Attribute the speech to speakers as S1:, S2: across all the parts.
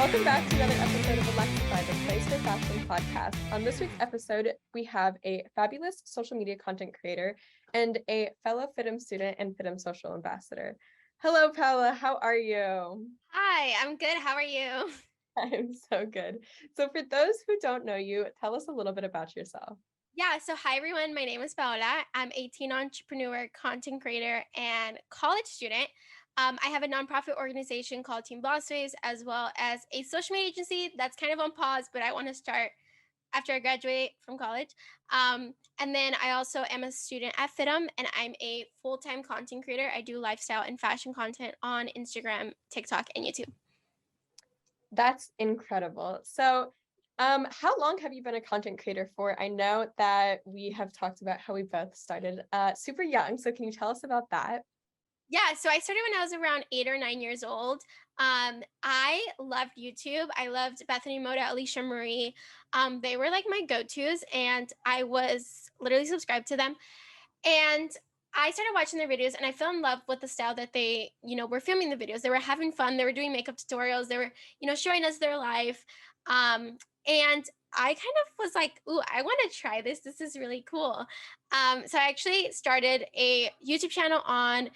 S1: Welcome back to another episode of eLEXYfy, the Place for Fashion podcast. On this week's episode, we have a fabulous social media content creator and a fellow FITM student and FITM social ambassador. Hello, Paola. How are you?
S2: Hi, I'm good. How are you?
S1: I'm so good. So for those who don't know you, tell us a little bit about yourself.
S2: Yeah, so hi everyone. My name is Paola. I'm a teen entrepreneur, content creator, and college student. I have a nonprofit organization called Teen Bossways, as well as a social media agency that's kind of on pause, but I want to start after I graduate from college. And then I also am a student at FITM, and I'm a full-time content creator. I do lifestyle and fashion content on Instagram, TikTok, and YouTube.
S1: That's incredible. So how long have you been a content creator for? I know that we have talked about how we both started super young. So can you tell us about that?
S2: Yeah, so I started when I was around 8 or 9 years old. I loved YouTube. I loved Bethany Moda, Alicia Marie. They were like my go-tos, and I was literally subscribed to them. And I started watching their videos, and I fell in love with the style that they, were filming the videos. They were having fun. They were doing makeup tutorials. They were, showing us their life. And I kind of was like, ooh, I want to try this. This is really cool. So I actually started a YouTube channel on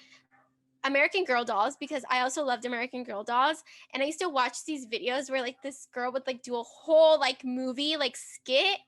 S2: American Girl dolls because I also loved American Girl dolls, and I used to watch these videos where like this girl would like do a whole like movie like skit.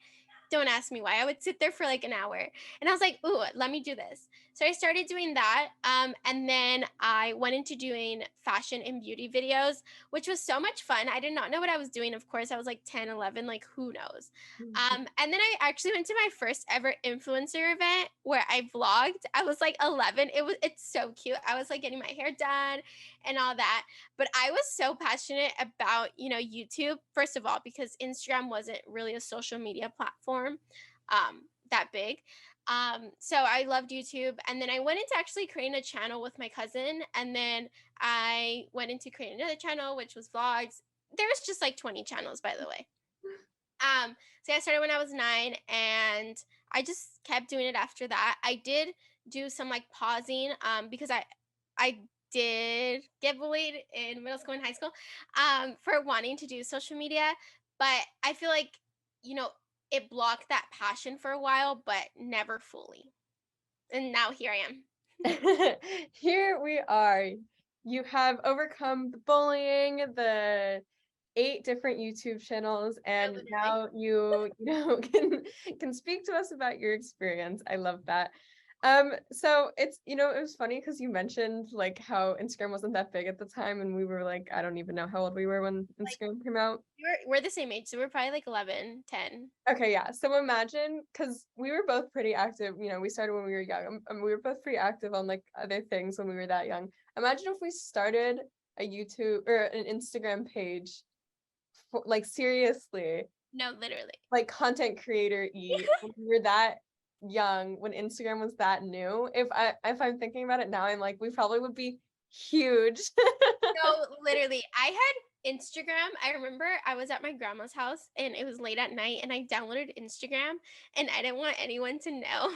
S2: Don't ask me why. I would sit there for like an hour, and I was like, ooh, let me do this. So I started doing that, and then I went into doing fashion and beauty videos, which was so much fun. I did not know what I was doing. Of course, I was like 10, 11, like who knows. And then I actually went to my first ever influencer event where I vlogged. I was like 11. It's so cute. I was like getting my hair done and all that. But I was so passionate about, YouTube, first of all, because Instagram wasn't really a social media platform that big. So I loved YouTube. And then I went into actually creating a channel with my cousin. And then I went into creating another channel, which was vlogs. There was just like 20 channels, by the way. So I started when I was 9, and I just kept doing it after that. I did do some like pausing because I did get bullied in middle school and high school for wanting to do social media, but I feel like you know it blocked that passion for a while, but never fully. And now here I am.
S1: Here we are. You have overcome the bullying, the 8 different YouTube channels, and now you can speak to us about your experience. I love that. So it's it was funny because you mentioned like how Instagram wasn't that big at the time, and we were like, I don't even know how old we were when
S2: Like
S1: Instagram came out.
S2: we're the same age, so we're probably like 11, 10.
S1: Okay, yeah. So imagine, because we were both pretty active, we started when we were young, and we were both pretty active on like other things when we were that young. Imagine if we started a YouTube or an Instagram page, for, like seriously,
S2: No, literally.
S1: like content creator-y, when we were that young, when Instagram was that new. If I'm thinking about it now, I'm like, we probably would be huge.
S2: No, literally. I had Instagram. I remember I was at my grandma's house and it was late at night, and I downloaded Instagram, and I didn't want anyone to know.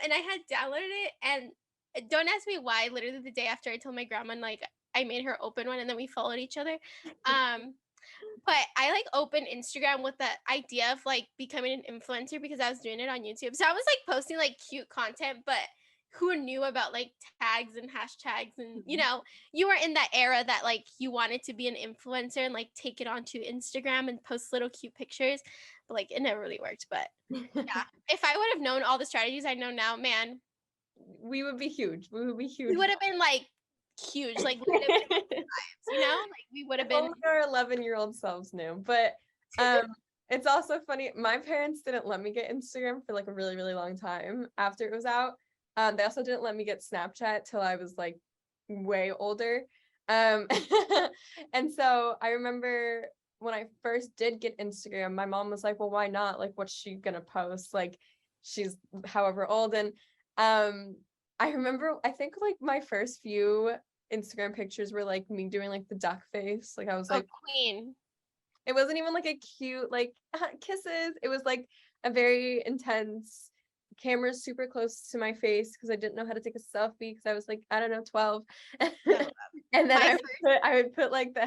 S2: And I had downloaded it, and don't ask me why. Literally the day after I told my grandma, and like I made her open one, and then we followed each other. But I like opened Instagram with the idea of like becoming an influencer because I was doing it on YouTube. So I was like posting like cute content, but who knew about like tags and hashtags, and you were in that era that like you wanted to be an influencer and like take it onto Instagram and post little cute pictures, but like it never really worked. But yeah, if I would have known all the strategies I know now, man,
S1: We would be huge. We would be
S2: we
S1: huge.
S2: would have been like huge. Like we would have been like we would have been.
S1: Only our 11-year-old selves knew. But um it's also funny, my parents didn't let me get Instagram for like a really, really long time after it was out. They also didn't let me get Snapchat till I was like way older. Um and so I remember when I first did get Instagram, my mom was like, well, why not? Like, what's she gonna post? Like, she's however old. And I remember, I think like my first few Instagram pictures were like me doing like the duck face. Like I was
S2: Oh,
S1: like,
S2: queen.
S1: it wasn't even like a cute like kisses. It was like a very intense camera super close to my face because I didn't know how to take a selfie because I was like, I don't know, 12.
S2: Yeah,
S1: And then
S2: My
S1: I would put like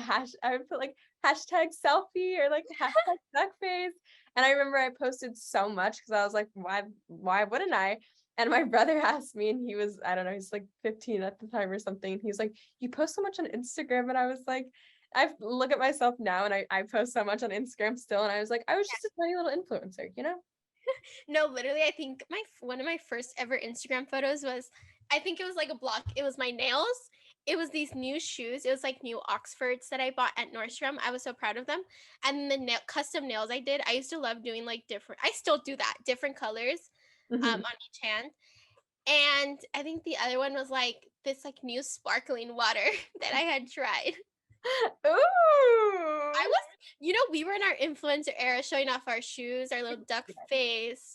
S1: I would put like hashtag selfie or like hashtag duck face. And I remember I posted so much because I was like, why wouldn't I? And my brother asked me, and he was, I don't know, he's like 15 at the time or something. And he was like, you post so much on Instagram. And I was like, I look at myself now and I post so much on Instagram still. And I was like, I was just a tiny little influencer, you know?
S2: No, literally, I think one of my first ever Instagram photos was, I think it was like a block. It was my nails. It was these new shoes. It was like new Oxfords that I bought at Nordstrom. I was so proud of them. And the custom nails I did. I used to love doing like different. I still do that, different colors,
S1: Mhm.
S2: on each hand. And I think the other one was like this like new sparkling water that I had tried. I
S1: Ooh.
S2: was, we were in our influencer era showing off our shoes, our little duck face.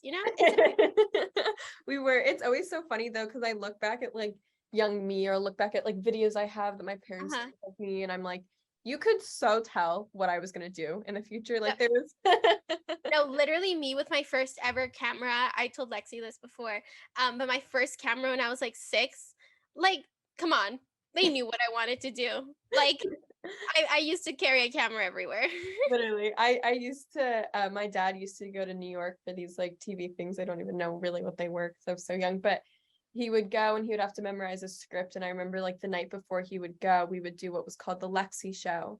S1: We were, it's always so funny though, because I look back at like young me or look back at like videos I have that my parents
S2: Uh-huh.
S1: took of me, and I'm like, you could so tell what I was gonna do in the future.
S2: No,
S1: Like there was
S2: no, literally me with my first ever camera. I told Lexy this before. But my first camera when I was like 6, like, come on. They knew what I wanted to do. Like, I used to carry a camera everywhere.
S1: literally, I used to, my dad used to go to New York for these like TV things. I don't even know really what they were because I was so young, but he would go and he would have to memorize a script. And I remember like the night before he would go, we would do what was called the Lexy show.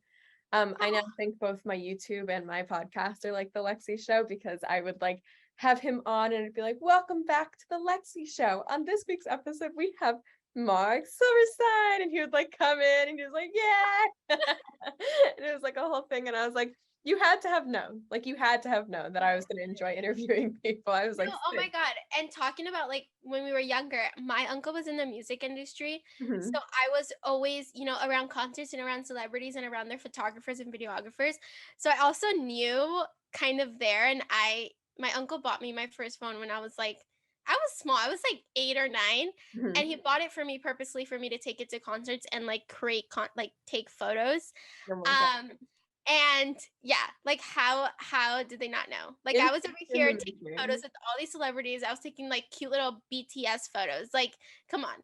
S1: I now think both my YouTube and my podcast are like the Lexy show because I would like have him on and it'd be like, welcome back to the Lexy show. On this week's episode, we have Mark Silverstein, and he would like come in and he was like, yeah. And it was like a whole thing. And I was like, you had to have known, like you had to have known that I was going to enjoy interviewing people. I was
S2: No,
S1: like,
S2: oh my God. And talking about like when we were younger, my uncle was in the music industry. So
S1: mhm.
S2: I was always, around concerts and around celebrities and around their photographers and videographers. So I also knew kind of there. And my uncle bought me my first phone when I was like, I was small. I was like 8 or 9. And
S1: Mhm.
S2: he bought it for me purposely for me to take it to concerts and like like take photos.
S1: Oh my God.
S2: Um, and yeah, like how did they not know? Like I was over
S1: In the
S2: here taking
S1: making.
S2: photos with all these celebrities. I was taking like cute little BTS photos. Like, come on.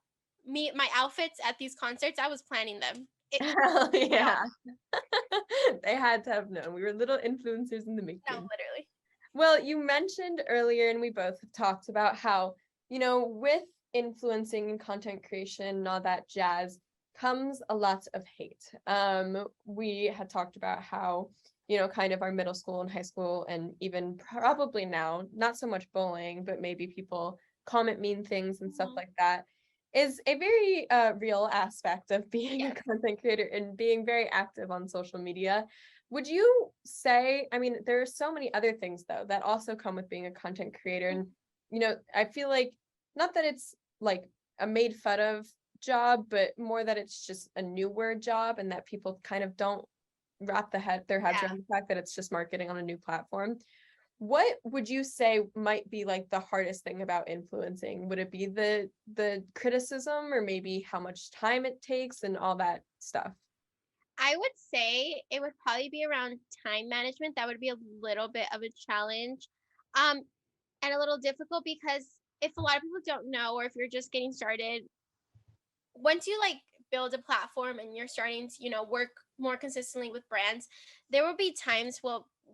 S2: My outfits at these concerts, I was planning them.
S1: Hell
S2: They all
S1: yeah. They had to have known. We were little influencers in the
S2: know,
S1: making.
S2: literally.
S1: Well, you mentioned earlier, and we both have talked about how, with influencing and content creation and all that jazz comes a lot of hate. We had talked about how, kind of our middle school and high school, and even probably now, not so much bullying, but maybe people comment mean things and stuff
S2: Mhm.
S1: like that, is a very real aspect of being a
S2: Yes.
S1: content creator and being very active on social media. Would you say, I mean, there are so many other things though that also come with being a content creator. And, I feel like not that it's like a made fun of job, but more that it's just a newer job and that people kind of don't wrap their heads
S2: Yeah.
S1: around the fact that it's just marketing on a new platform. What would you say might be like the hardest thing about influencing? Would it be the criticism or maybe how much time it takes and all that stuff?
S2: I would say it would probably be around time management. That would be a little bit of a challenge. Um, and a little difficult because if a lot of people don't know, or if you're just getting started, once you like build a platform and you're starting to work more consistently with brands, there will be times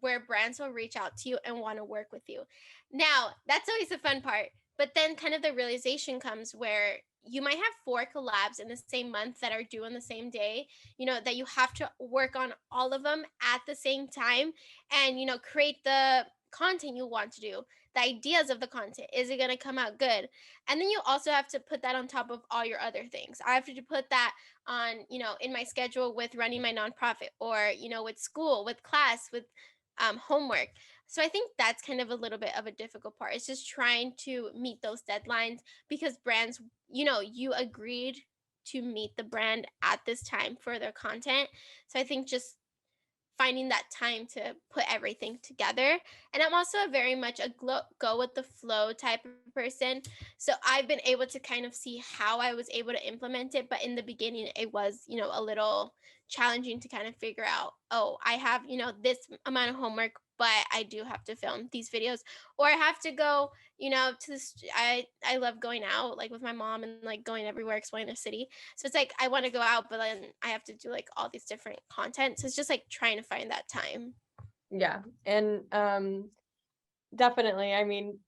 S2: where brands will reach out to you and want to work with you. Now that's always the fun part, but then kind of the realization comes where you might have 4 collabs in the same month that are due on the same day, that you have to work on all of them at the same time, and create the content you want to do, the ideas of the content. Is it going to come out good? And then you also have to put that on top of all your other things. I have to put that on, in my schedule with running my nonprofit, or, with school, with class, with homework. So I think that's kind of a little bit of a difficult part. It's just trying to meet those deadlines because brands, you agreed to meet the brand at this time for their content. So I think just finding that time to put everything together. And I'm also a very much a go with the flow type of person. So I've been able to kind of see how I was able to implement it. But in the beginning, it was, a little challenging to kind of figure out, oh, I have, this amount of homework but I do have to film these videos, or I have to go, to this. I love going out like with my mom and like going everywhere, exploring the city. So it's like I want to go out, but then I have to do like all these different content. So it's just like trying to find that time.
S1: Yeah. And definitely. I mean,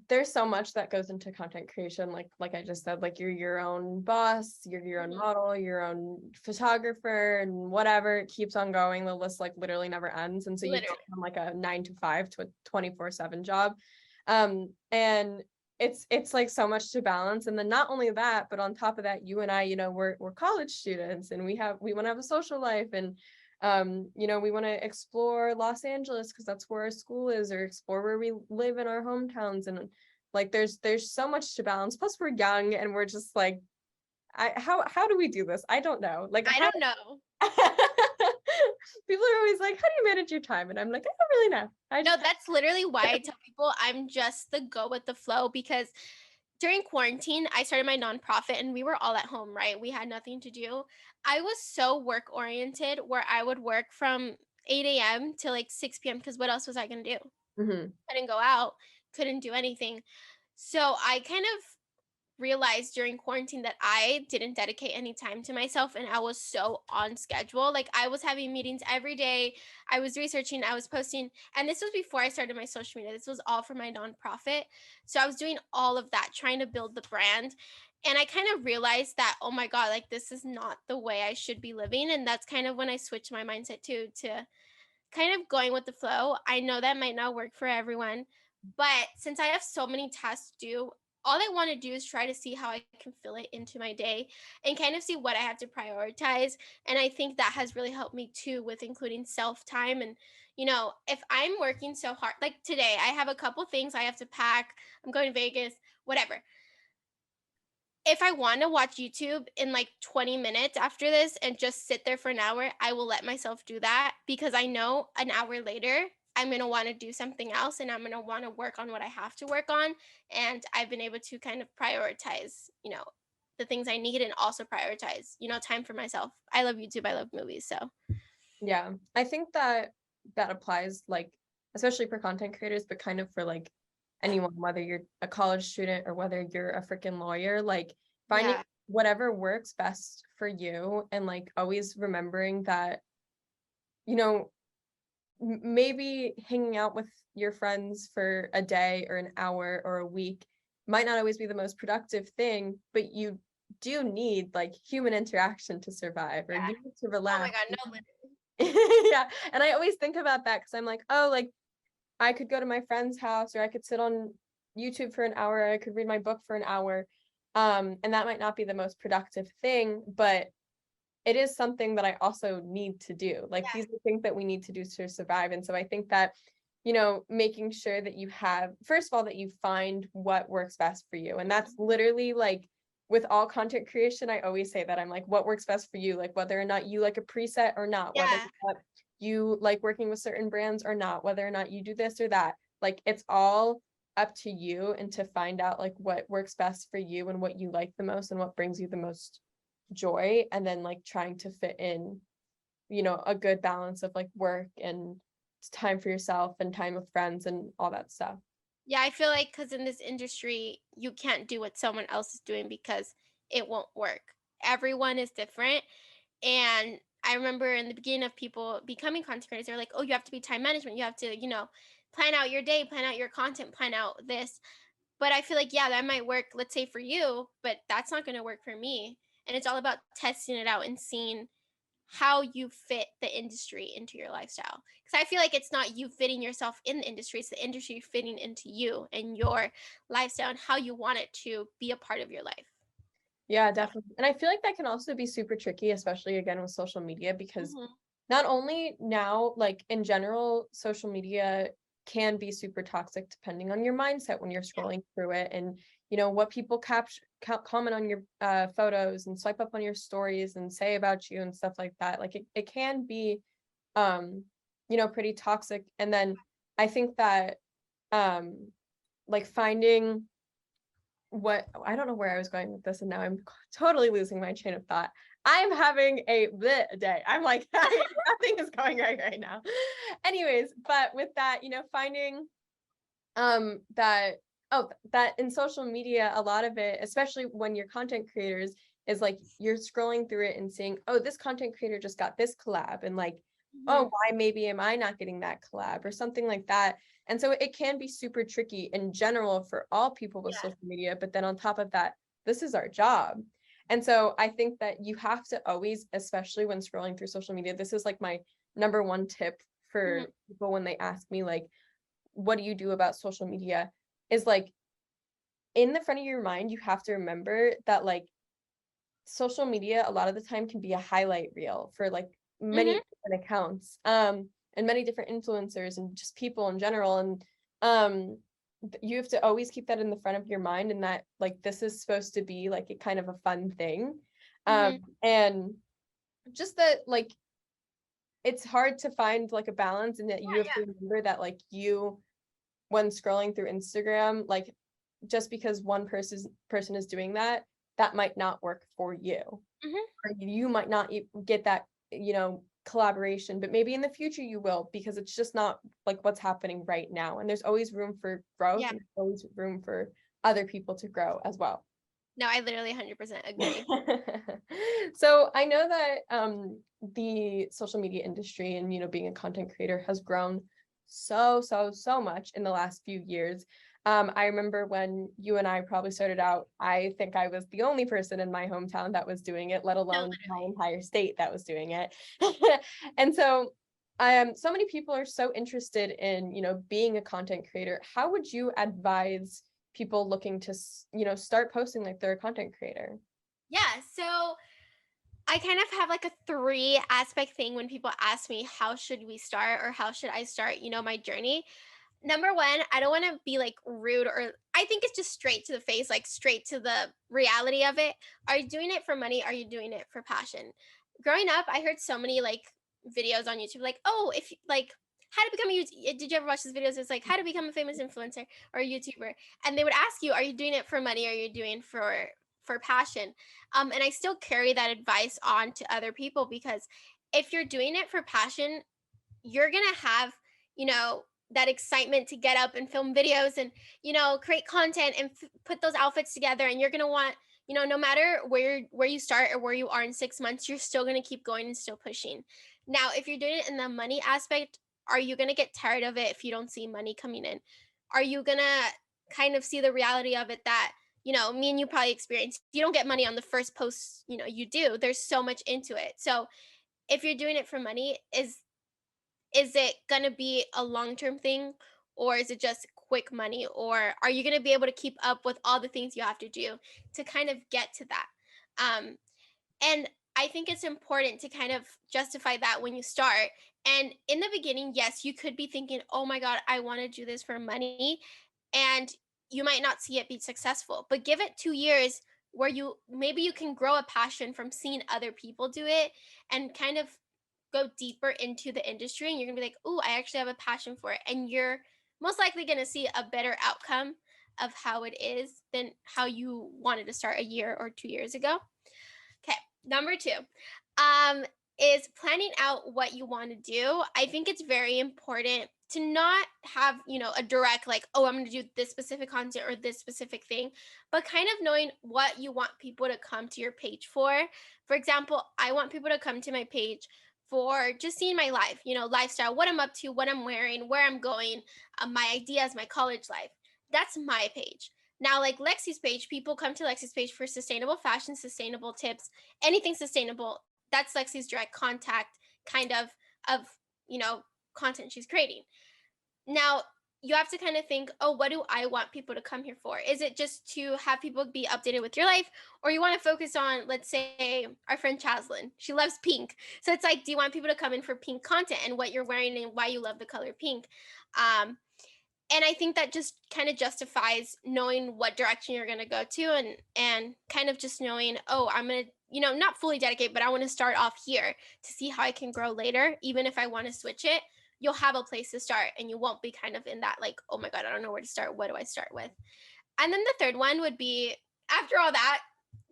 S1: there's so much that goes into content creation. Like I just said, like you're your own boss, you're your own
S2: Mhm.
S1: model, your own photographer, and whatever. It keeps on going. The list like literally never ends. And so you go
S2: Literally.
S1: from like a 9 to 5 to a 24/7 job. And it's like so much to balance. And then not only that, but on top of that, you and I, we're college students, and we want to have a social life, and we want to explore Los Angeles because that's where our school is, or explore where we live in our hometowns. And like there's so much to balance. Plus we're young and we're just like, how do we do this? I don't know. Like
S2: I
S1: how
S2: don't know.
S1: people are always like, how do you manage your time? And I'm like, I don't really know.
S2: No, that's literally why I tell people I'm just the go with the flow, because during quarantine, I started my nonprofit and we were all at home, right? We had nothing to do. I was so work oriented where I would work from 8 a.m. to like 6 p.m. because what else was I going to do?
S1: Mhm.
S2: Couldn't go out, couldn't do anything. So I kind of realized during quarantine that I didn't dedicate any time to myself and I was so on schedule. Like I was having meetings every day. I was researching, I was posting, and this was before I started my social media. This was all for my nonprofit. So I was doing all of that, trying to build the brand. And I kind of realized that, oh my God, like this is not the way I should be living. And that's kind of when I switched my mindset to kind of going with the flow. I know that might not work for everyone, but since I have so many tasks to do, all I want to do is try to see how I can fill it into my day and kind of see what I have to prioritize. And I think that has really helped me too with including self time. And, if I'm working so hard, like today, I have a couple things I have to pack, I'm going to Vegas, whatever. If I want to watch YouTube in like 20 minutes after this and just sit there for an hour, I will let myself do that because I know an hour later I'm going to want to do something else and I'm going to want to work on what I have to work on. And I've been able to kind of prioritize, the things I need and also prioritize, time for myself. I love YouTube. I love movies. So,
S1: Yeah. I think that applies, like especially for content creators, but kind of for like anyone, whether you're a college student or whether you're a freaking lawyer, like finding
S2: yeah.
S1: whatever works best for you, and like always remembering that, you know, maybe hanging out with your friends for a day or an hour or a week might not always be the most productive thing, but you do need like human interaction to survive, or
S2: Yeah.
S1: you need to
S2: Oh my
S1: relax.
S2: God. No,
S1: Yeah. And I always think about that because I'm like, oh, like I could go to my friend's house, or I could sit on YouTube for an hour, or I could read my book for an hour. And that might not be the most productive thing, but it is something that I also need to do. Like these are things that we need to do to survive. And so I think that, making sure that you have, first of all, that you find what works best for you. And that's literally like with all content creation, I always say that I'm like, what works best for you? Like whether or not you like a preset or not, whether or
S2: yeah.
S1: not you like working with certain brands or not, whether or not you do this or that. Like it's all up to you, and to find out like what works best for you and what you like the most and what brings you the most joy, and then like trying to fit in, a good balance of like work and time for yourself and time with friends and all that stuff.
S2: Yeah, I feel like because in this industry, you can't do what someone else is doing because it won't work. Everyone is different. And I remember in the beginning of people becoming content creators, they're like, oh, you have to be time management. You have to, plan out your day, plan out your content, plan out this. But I feel like, yeah, that might work, let's say for you, but that's not going to work for me. And it's all about testing it out and seeing how you fit the industry into your lifestyle. Because I feel like it's not you fitting yourself in the industry, it's the industry fitting into you and your lifestyle and how you want it to be a part of your life.
S1: Yeah, definitely. And I feel like that can also be super tricky, especially again with social media, because
S2: Mhm.
S1: not only now, like in general, social media can be super toxic depending on your mindset when you're scrolling through it, and what people comment on your photos and swipe up on your stories and say about you and stuff like that. Like it can be pretty toxic. And then I think that like finding what I don't know where I was going with this, and now I'm totally losing my train of thought. I'm having a bleh day. I'm like, nothing is going right now. Anyways, but with that, finding that that in social media, a lot of it, especially when you're content creators, is like you're scrolling through it and seeing, oh, this content creator just got this collab, and like, oh, why maybe am I not getting that collab or something like that. And so it can be super tricky in general for all people with social media, but then on top of that, this is our job. And so I think that you have to always, especially when scrolling through social media, this is like my number one tip for people when they ask me like, what do you do about social media, is like, in the front of your mind, you have to remember that like social media a lot of the time can be a highlight reel for like many different accounts, and many different influencers and just people in general. And you have to always keep that in the front of your mind, and that like this is supposed to be like a kind of a fun thing. And just that like it's hard to find like a balance, and that you have to remember that like you, when scrolling through Instagram, like just because one person is doing that, that might not work for you. Or you might not get that, collaboration, but maybe in the future you will, because it's just not like what's happening right now. And there's always room for growth, and always room for other people to grow as well.
S2: No, I literally 100% agree.
S1: So I know that the social media industry and being a content creator has grown so much in the last few years. I remember when you and I probably started out, I think I was the only person in my hometown that was doing it, let alone my entire state that was doing it. And so so many people are so interested in being a content creator. How would you advise people looking to start posting like they're a content creator?
S2: Yeah, so I kind of have like a 3 aspect thing when people ask me how should we start or how should I start, my journey. Number 1, I don't want to be like rude, or I think it's just straight to the face, like straight to the reality of it. Are you doing it for money? Are you doing it for passion? Growing up, I heard so many like videos on YouTube like, "Oh, if like how to become a YouTube, did you ever watch these videos? It's like how to become a famous influencer or a YouTuber." And they would ask you, "Are you doing it for money? Or are you doing for passion?" And I still carry that advice on to other people, because if you're doing it for passion, you're going to have, that excitement to get up and film videos and, create content and put those outfits together. And you're going to want, no matter where you start or where you are in 6 months, you're still going to keep going and still pushing. Now, if you're doing it in the money aspect, are you going to get tired of it if you don't see money coming in? Are you going to kind of see the reality of it that, me and you probably experienced, you don't get money on the first post, you do. There's so much into it. So if you're doing it for money, is it going to be a long-term thing, or is it just quick money, or are you going to be able to keep up with all the things you have to do to kind of get to that? And I think it's important to kind of justify that when you start. And in the beginning, yes, you could be thinking, oh my God, I want to do this for money. And you might not see it be successful, but give it 2 years where you can grow a passion from seeing other people do it, and kind of go deeper into the industry. And you're gonna be like, oh, I actually have a passion for it. And you're most likely gonna see a better outcome of how it is than how you wanted to start a year or 2 years ago. Okay, number 2, um, is planning out what you want to do. I think it's very important to not have, a direct like, oh, I'm going to do this specific content or this specific thing, but kind of knowing what you want people to come to your page for. For example, I want people to come to my page for just seeing my life, lifestyle, what I'm up to, what I'm wearing, where I'm going, my ideas, my college life. That's my page. Now, like Lexy's page, people come to Lexy's page for sustainable fashion, sustainable tips, anything sustainable. That's Lexy's direct contact kind of content she's creating. Now, you have to kind of think, oh, what do I want people to come here for? Is it just to have people be updated with your life? Or you want to focus on, let's say, our friend Chaslin. She loves pink. So it's like, do you want people to come in for pink content and what you're wearing and why you love the color pink? And I think that just kind of justifies knowing what direction you're going to go to, and kind of just knowing, oh, I'm going to, not fully dedicate, but I want to start off here to see how I can grow later. Even if I want to switch it, you'll have a place to start, and you won't be kind of in that like, oh my God, I don't know where to start. What do I start with? And then the third one would be, after all that,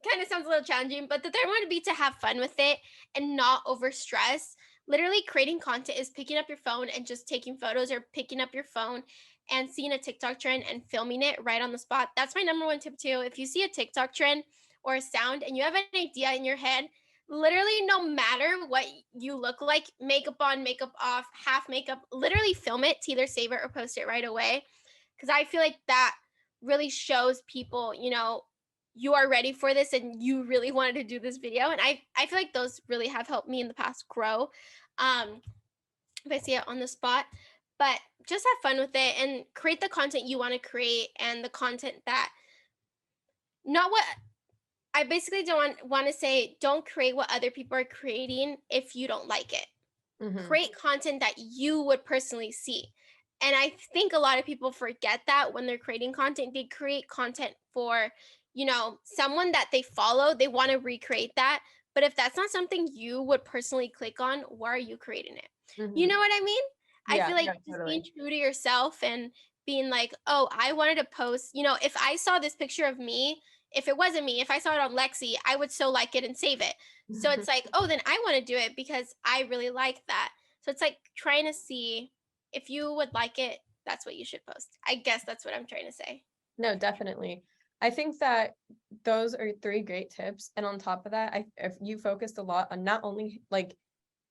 S2: kind of sounds a little challenging, but the third one would be to have fun with it and not over stress. Literally, creating content is picking up your phone and just taking photos, or picking up your phone and seeing a TikTok trend and filming it right on the spot. That's my number one tip too. If you see a TikTok trend or a sound and you have an idea in your head, literally no matter what you look like, makeup on, makeup off, half makeup, literally film it to either save it or post it right away. Because I feel like that really shows people, you are ready for this and you really wanted to do this video. And I feel like those really have helped me in the past grow. Um, if I see it on the spot. But just have fun with it and create the content you want to create, and the content that, not what I basically don't want to say, don't create what other people are creating if you don't like it. Create content that you would personally see. And I think a lot of people forget that when they're creating content. They create content for, someone that they follow. They want to recreate that. But if that's not something you would personally click on, why are you creating it? You know what I mean? I
S1: Yeah,
S2: feel like
S1: yeah,
S2: just
S1: totally.
S2: being true to yourself and being like, oh, I wanted to post, if I saw this picture of me, if it wasn't me, if I saw it on Lexy, I would so like it and save it. So it's like, oh, then I want to do it because I really like that. So it's like trying to see if you would like it, that's what you should post. I guess that's what I'm trying to say.
S1: No, definitely. I think that those are three great tips. And on top of that, if you focused a lot on not only like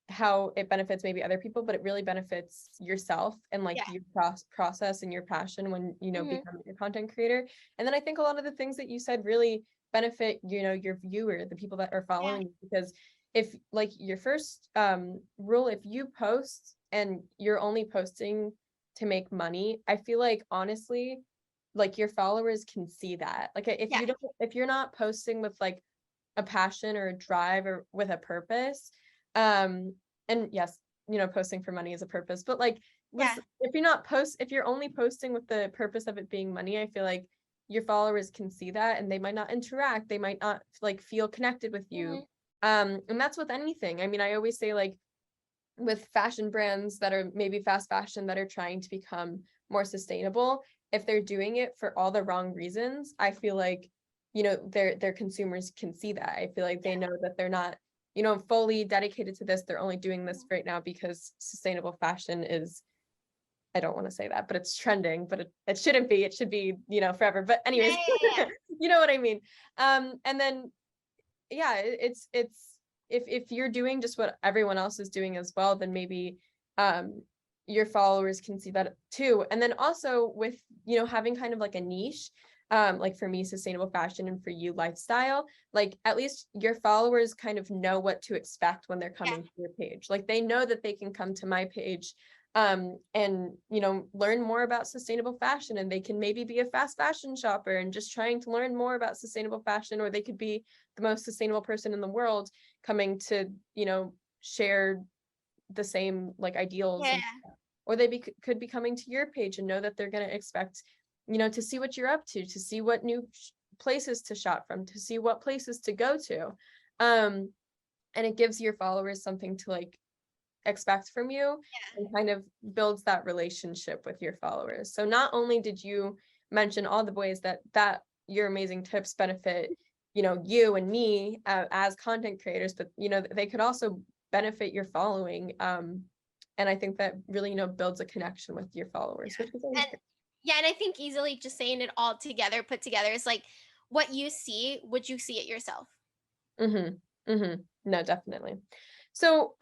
S1: how it benefits maybe other people, but it really benefits yourself and like
S2: Yeah.
S1: your process and your passion when, becoming a content creator. And then I think a lot of the things that you said really benefit, your viewer, the people that are
S2: Yeah.
S1: following you, because if like your first rule, if you post and you're only posting to make money, I feel like honestly, like your followers can see that. Like
S2: Yeah.
S1: if you're not posting with like a passion or a drive or with a purpose, and yes, posting for money is a purpose, but like
S2: Yeah.
S1: if you're only posting with the purpose of it being money, I feel like your followers can see that and they might not interact, they might not like feel connected with you. And that's with anything. I mean, I always say like with fashion brands that are maybe fast fashion that are trying to become more sustainable, if they're doing it for all the wrong reasons, I feel like their consumers can see that. I feel like they know that they're not fully dedicated to this. They're only doing this right now because sustainable fashion is, I don't want to say that, but it's trending, but it shouldn't be. It should be forever, but anyways.
S2: Yeah.
S1: You know what I mean. And then yeah, it's if you're doing just what everyone else is doing as well, then maybe your followers can see that too. And then also with having kind of like a niche, like for me sustainable fashion and for you lifestyle, like at least your followers kind of know what to expect when they're coming to your page. Like they know that they can come to my page and learn more about sustainable fashion, and they can maybe be a fast fashion shopper and just trying to learn more about sustainable fashion, or they could be the most sustainable person in the world coming to share the same like ideals,
S2: Yeah.
S1: or they could be coming to your page and know that they're going to expect to see what you're up to see what new places to shop from, to see what places to go to, and it gives your followers something to like expect from you, and kind of builds that relationship with your followers. So not only did you mention all the ways that your amazing tips benefit you and me as content creators, but they could also benefit your following, and I think that really builds a connection with your followers, which is always
S2: And yeah, and I think easily just saying it all together, put together, is like, what you see, would you see it yourself?
S1: No, definitely. So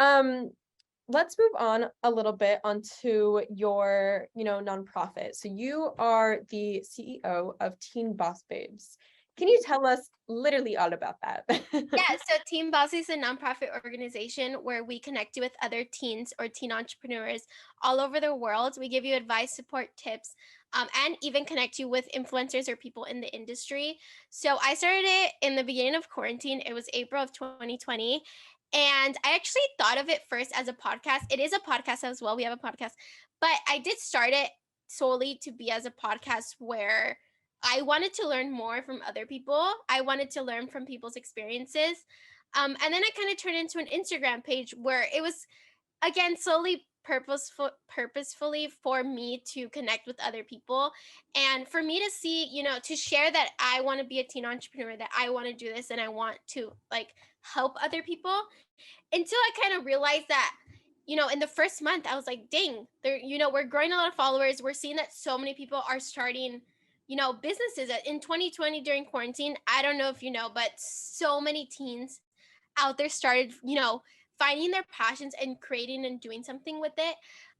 S1: let's move on a little bit onto your nonprofit. So you are the CEO of Teen Boss Babes. Can you tell us literally all about that?
S2: Yeah, so Teen Boss is a nonprofit organization where we connect you with other teens or teen entrepreneurs all over the world. We give you advice, support, tips, and even connect you with influencers or people in the industry. So I started it in the beginning of quarantine. It was April of 2020. And I actually thought of it first as a podcast. It is a podcast as well. We have a podcast. But I did start it solely to be as a podcast where I wanted to learn more from other people. I wanted to learn from people's experiences. And then I kind of turned into an Instagram page where it was, again, slowly purposefully for me to connect with other people, and for me to see, to share that I want to be a teen entrepreneur, that I want to do this and I want to like help other people, until I kind of realized that, in the first month, I was like, dang, we're growing a lot of followers. We're seeing that so many people are starting, businesses in 2020 during quarantine. I don't know if you know, but so many teens out there started, finding their passions and creating and doing something with it.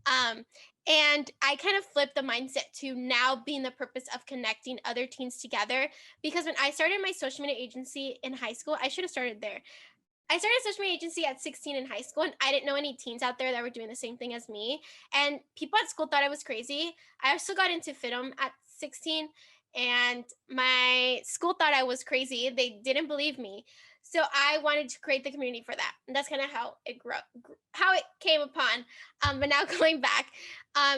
S2: Um, and I kind of flipped the mindset to now being the purpose of connecting other teens together. Because when I started my social media agency in high school, I should have started there. I started a social media agency at 16 in high school, and I didn't know any teens out there that were doing the same thing as me. And people at school thought I was crazy. I also got into FITM at 16, and my school thought I was crazy. They didn't believe me. So I wanted to create the community for that. And that's kind of how it how it came upon. But now going back,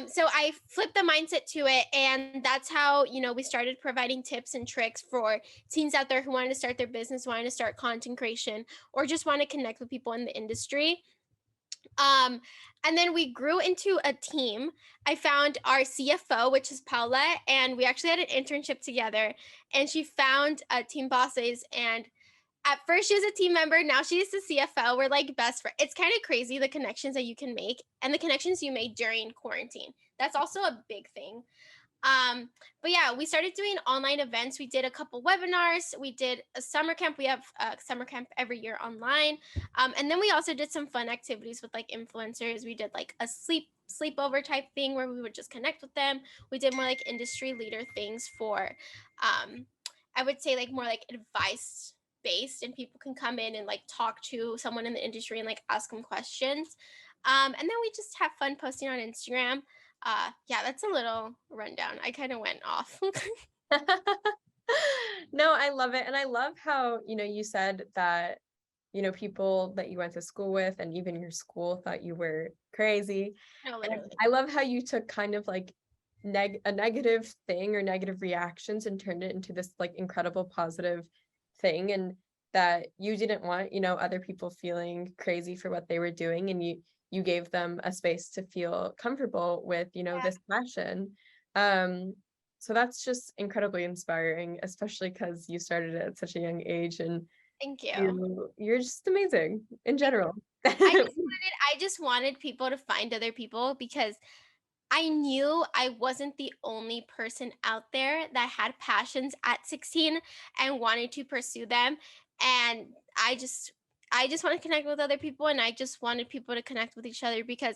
S2: so I flipped the mindset to it, and that's how, we started providing tips and tricks for teens out there who wanted to start their business, wanted to start content creation, or just want to connect with people in the industry. Um, and then we grew into a team. I found our CFO, which is Paola, and we actually had an internship together. And she found team bosses, and at first she was a team member, now she's the CFO. We're like best friends. It's kind of crazy the connections that you can make and the connections you made during quarantine. That's also a big thing. But yeah, we started doing online events. We did a couple webinars. We did a summer camp. We have a summer camp every year online. And then we also did some fun activities with like influencers. We did like a sleepover type thing where we would just connect with them. We did more like industry leader things for, I would say like more like advice based, and people can come in and like talk to someone in the industry and like ask them questions. And then we just have fun posting on Instagram. Yeah, that's a little rundown. I kind of went off.
S1: No, I love it. And I love how, you said that, people that you went to school with and even your school thought you were crazy.
S2: No,
S1: And
S2: literally.
S1: I love how you took kind of like a negative thing or negative reactions and turned it into this like incredible positive thing, and that you didn't want, other people feeling crazy for what they were doing, and you gave them a space to feel comfortable with,
S2: Yeah,
S1: this passion. So that's just incredibly inspiring, especially because you started at such a young age, and
S2: thank you.
S1: you're just amazing in general.
S2: I just wanted people to find other people, because I knew I wasn't the only person out there that had passions at 16 and wanted to pursue them. And I just want to connect with other people, and I just wanted people to connect with each other, because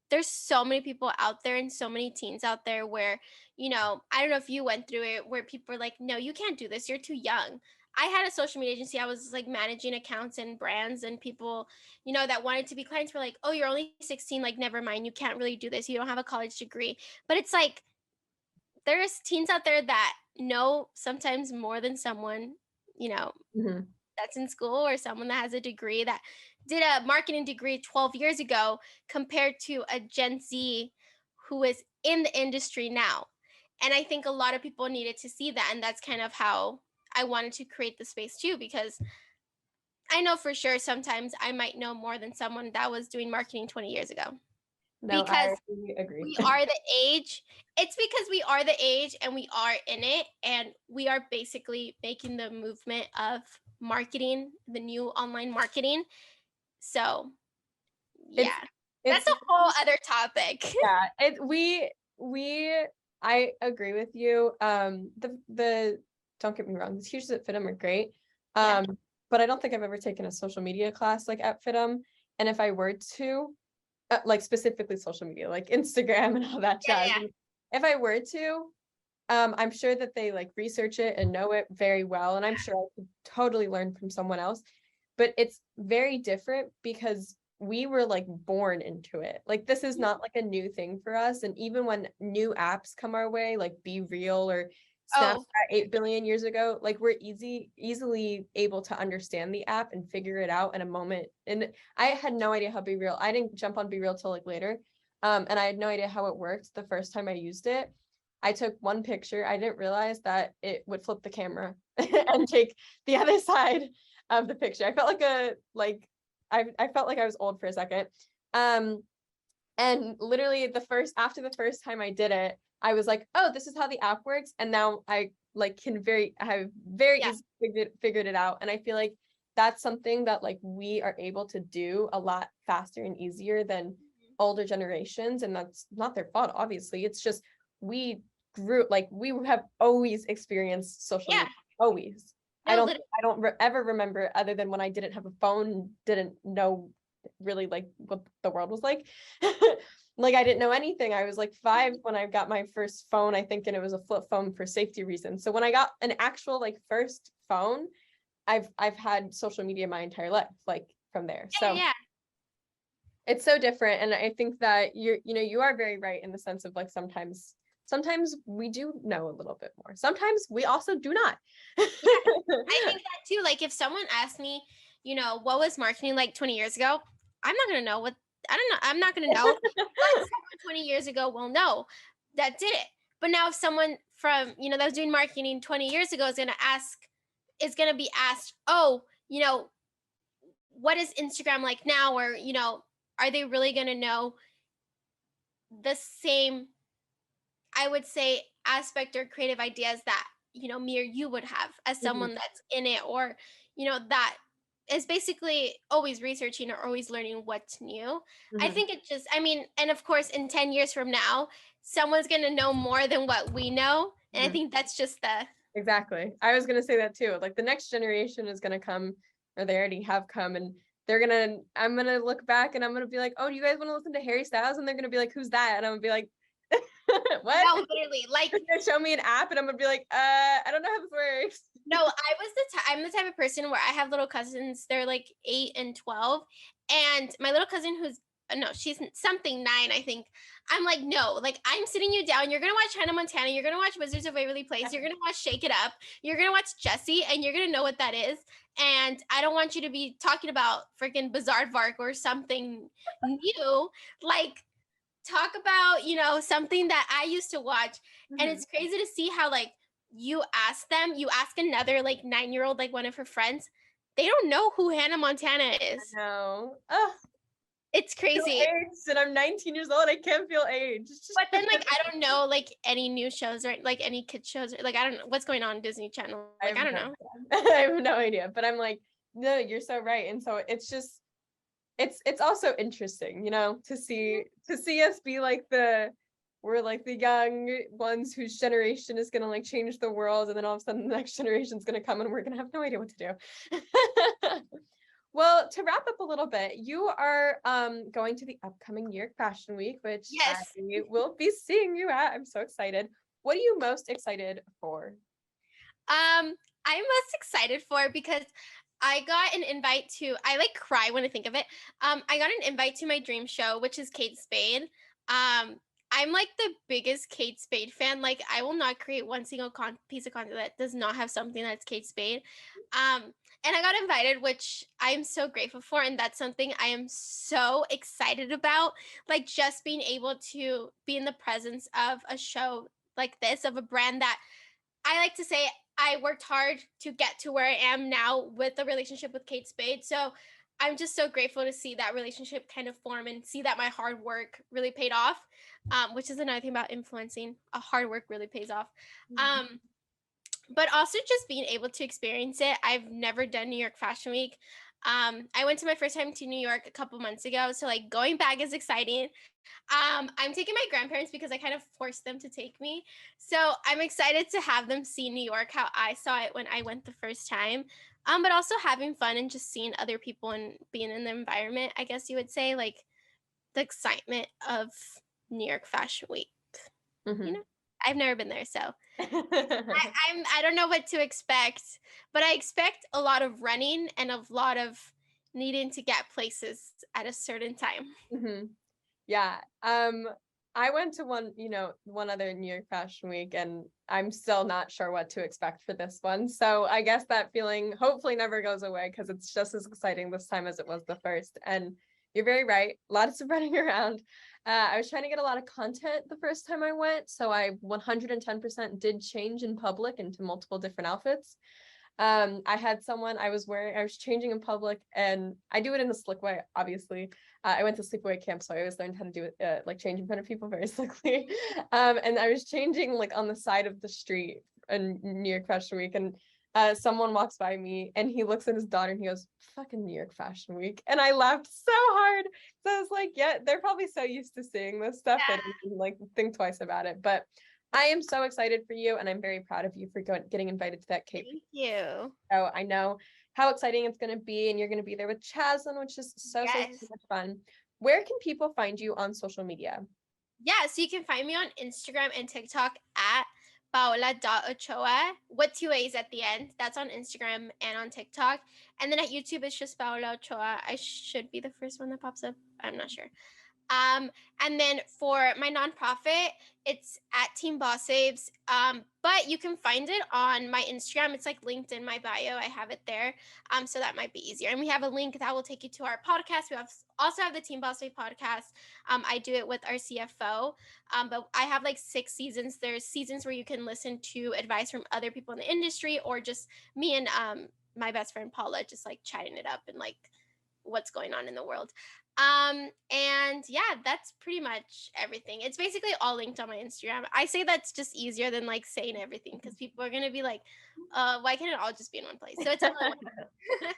S2: there's so many people out there and so many teens out there where, I don't know if you went through it, where people are like, no, you can't do this, you're too young. I had a social media agency. I was like managing accounts and brands, and people, that wanted to be clients were like, oh, you're only 16, like never mind, you can't really do this, you don't have a college degree. But it's like there's teens out there that know sometimes more than someone, you know,
S1: Mhm.
S2: that's in school, or someone that has a degree, that did a marketing degree 12 years ago, compared to a Gen Z who is in the industry now. And I think a lot of people needed to see that. And that's kind of how I wanted to create the space too, because I know for sure sometimes I might know more than someone that was doing marketing 20 years ago.
S1: No,
S2: Because
S1: I agree.
S2: we are the age. It's because we are the age and we are in it, and we are basically making the movement of marketing, the new online marketing. So,
S1: It's
S2: yeah. That's
S1: it's
S2: a whole other topic.
S1: yeah, we I agree with you. The don't get me wrong, the teachers at FITM are great.
S2: Yeah.
S1: But I don't think I've ever taken a social media class like at FITM. And if I were to, like specifically social media, like Instagram and all that
S2: Yeah,
S1: jazz,
S2: yeah.
S1: if I were to, I'm sure that they like research it and know it very well, and I'm sure I could totally learn from someone else. But it's very different because we were like born into it. Like this is not like a new thing for us. And even when new apps come our way, like Be Real or Snapchat
S2: Oh,
S1: 8 billion years ago, like we're easily able to understand the app and figure it out in a moment. And I had no idea how Be Real. I didn't jump on Be Real till like later. And I had no idea how it worked the first time I used it. I took one picture. I didn't realize that it would flip the camera and take the other side of the picture. I felt like I felt like I was old for a second. And literally after the first time I did it, I was like, oh, this is how the app works. And now I like I have very
S2: Yeah.
S1: easily figured it out. And I feel like that's something that like we are able to do a lot faster and easier than older generations. And that's not their fault, obviously. It's just we we have always experienced social
S2: Yeah.
S1: media, always.
S2: No, literally.
S1: I don't ever remember, other than when I didn't have a phone, didn't know really like what the world was like. Like I didn't know anything. I was like 5 when I got my first phone, I think, and it was a flip phone for safety reasons. So when I got an actual like first phone, I've had social media my entire life, like from there.
S2: Yeah,
S1: So
S2: yeah.
S1: it's so different. And I think that you are very right in the sense of like sometimes we do know a little bit more. Sometimes we also do not.
S2: Yeah. I think that too. Like if someone asked me, what was marketing like 20 years ago? I'm not gonna know what I don't know. I'm not gonna know. But someone 20 years ago will know that did it. But now if someone from, that was doing marketing 20 years ago is gonna be asked, oh, what is Instagram like now? Or, are they really gonna know the same, I would say, aspect or creative ideas that, me or you would have as
S1: Mhm,
S2: someone that's in it, or, that is basically always researching or always learning what's new. I
S1: mhm,
S2: think it just, I mean, and of course, in 10 years from now, someone's going to know more than what we know. And I
S1: mhm.
S2: think that's just the,
S1: Exactly. I was gonna say that too. Like the next generation is gonna come, or they already have come, and I'm gonna look back and I'm gonna be like, oh, do you guys want to listen to Harry Styles? And they're gonna be like, who's that? And I'm gonna be like, what?
S2: no, literally, like,
S1: They're gonna show me an app and I'm gonna be like, I don't know how this works.
S2: no, I'm the type of person where I have little cousins. They're like 8 and 12, and my little cousin who's no, she's something 9, I think. I'm like, no, like I'm sitting you down. You're gonna watch Hannah Montana. You're gonna watch Wizards of Waverly Place. You're gonna watch Shake It Up. You're gonna watch Jessie, and you're gonna know what that is. And I don't want you to be talking about freaking Bizarre or something new. Like, talk about something that I used to watch. And
S1: Mhm.
S2: it's crazy to see how, like, you ask another like 9-year-old, like one of her friends, they don't know who Hannah Montana is.
S1: No. Oh,
S2: It's
S1: I feel
S2: crazy.
S1: aged and I'm 19 years old. I can't feel aged.
S2: But then, like, I don't know like any new shows or like any kids shows, or like I don't know what's going on Disney Channel,
S1: I
S2: like
S1: have
S2: I don't
S1: no
S2: know.
S1: idea. I have no idea. But I'm like, no, you're so right. And so it's just it's also interesting, to see us be like we're like the young ones whose generation is gonna like change the world, and then all of a sudden the next generation is gonna come and we're gonna have no idea what to do. Well, to wrap up a little bit, you are going to the upcoming New York Fashion Week, which I
S2: Yes.
S1: will be seeing you at. I'm so excited. What are you most excited for?
S2: I'm most excited for because I got an invite to, I like cry when I think of it. I got an invite to my dream show, which is Kate Spade. I'm like the biggest Kate Spade fan. Like, I will not create one single piece of content that does not have something that's Kate Spade. And I got invited, which I'm so grateful for. And that's something I am so excited about. Like, just being able to be in the presence of a show like this, of a brand that I like to say I worked hard to get to where I am now with the relationship with Kate Spade. So I'm just so grateful to see that relationship kind of form and see that my hard work really paid off, which is another thing about influencing. Hard work really pays off. Um, but also just being able to experience it. I've never done New York Fashion Week. I went to my first time to New York a couple months ago. So, like, going back is exciting. I'm taking my grandparents because I kind of forced them to take me. So I'm excited to have them see New York how I saw it when I went the first time. But also having fun and just seeing other people and being in the environment, I guess you would say, like the excitement of New York Fashion Week. You
S1: Mhm.
S2: know, I've never been there, so I don't know what to expect, but I expect a lot of running and a lot of needing to get places at a certain time.
S1: Mhm. Yeah. I went to one other New York Fashion Week, and I'm still not sure what to expect for this one. So I guess that feeling hopefully never goes away, because it's just as exciting this time as it was the first. And you're very right. Lots of running around. I was trying to get a lot of content the first time I went, so I 110% did change in public into multiple different outfits. I had someone I was changing in public, and I do it in a slick way, obviously. I went to sleepaway camp, so I always learned how to do it, like change in front of people very slickly. And I was changing like on the side of the street in New York Fashion Week, and someone walks by me and he looks at his daughter and he goes, "Fucking New York Fashion Week." And I laughed so hard. So I was like, yeah, they're probably so used to seeing this stuff they don't even, like think twice about it. But I am so excited for you, and I'm very proud of you for getting invited to that Cape.
S2: Thank you.
S1: So I know how exciting it's going to be, and you're going to be there with Chaslin, which is so
S2: Yes.
S1: much fun. Where can people find you on social media?
S2: Yeah, so you can find me on Instagram and TikTok at Paola.Ochoa with 2 A's at the end. That's on Instagram and on TikTok. And then at YouTube, it's just Paola Ochoa. I should be the first one that pops up. I'm not sure. And then for my nonprofit, it's at Team Boss Saves. But you can find it on my Instagram. It's like linked in my bio. I have it there. So that might be easier. And we have a link that will take you to our podcast. We also have the Team Boss Save podcast. I do it with our CFO. But I have like 6 seasons. There's seasons where you can listen to advice from other people in the industry, or just me and my best friend Paula just like chatting it up and like what's going on in the world. And yeah, that's pretty much everything. It's basically all linked on my Instagram. I say that's just easier than like saying everything, because people are gonna be like, why can't it all just be in one place? So it's all in one.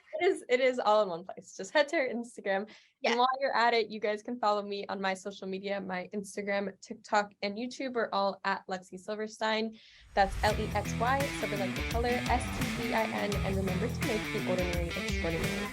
S1: It is all in one place. Just head to our Instagram.
S2: Yeah.
S1: And while you're at it, you guys can follow me on my social media. My Instagram, TikTok, and YouTube are all at Lexy Silverstein. That's Lexy, silver like the color, Stein. And remember to make the ordinary extraordinary.